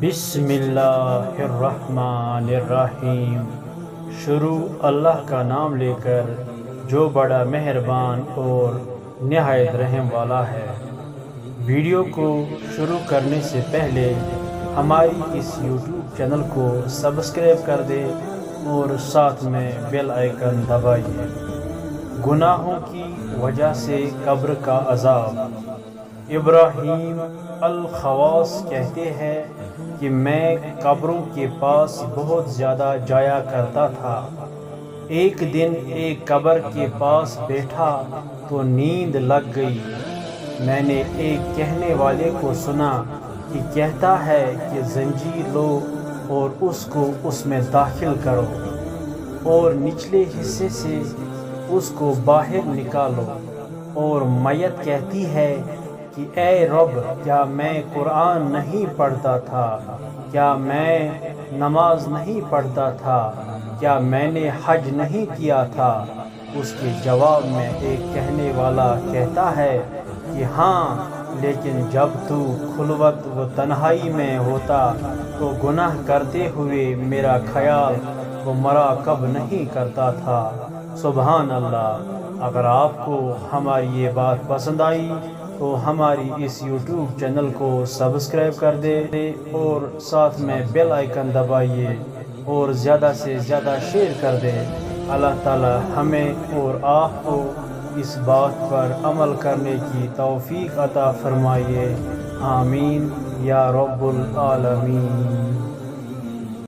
بسم اللہ الرحمن الرحیم۔ شروع اللہ کا نام لے کر جو بڑا مہربان اور نہایت رحم والا ہے۔ ویڈیو کو شروع کرنے سے پہلے ہماری اس یوٹیوب چینل کو سبسکرائب کر دے اور ساتھ میں بیل آئیکن دبائیے۔ گناہوں کی وجہ سے قبر کا عذاب۔ ابراہیم الخواص کہتے ہیں کہ میں قبروں کے پاس بہت زیادہ جایا کرتا تھا۔ ایک دن ایک قبر کے پاس بیٹھا تو نیند لگ گئی۔ میں نے ایک کہنے والے کو سنا کہ کہتا ہے کہ زنجیر لو اور اس کو اس میں داخل کرو اور نچلے حصے سے اس کو باہر نکالو، اور میت کہتی ہے کہ اے رب، کیا میں قرآن نہیں پڑھتا تھا؟ کیا میں نماز نہیں پڑھتا تھا؟ کیا میں نے حج نہیں کیا تھا؟ اس کے جواب میں ایک کہنے والا کہتا ہے کہ ہاں، لیکن جب تو خلوت و تنہائی میں ہوتا تو گناہ کرتے ہوئے میرا خیال و مراقب نہیں کرتا تھا۔ سبحان اللہ۔ اگر آپ کو ہماری یہ بات پسند آئی تو ہماری اس یوٹیوب چینل کو سبسکرائب کر دے اور ساتھ میں بیل آئیکن دبائیے اور زیادہ سے زیادہ شیئر کر دے۔ اللہ تعالی ہمیں اور آپ کو اس بات پر عمل کرنے کی توفیق عطا فرمائیے۔ آمین یا رب العالمین۔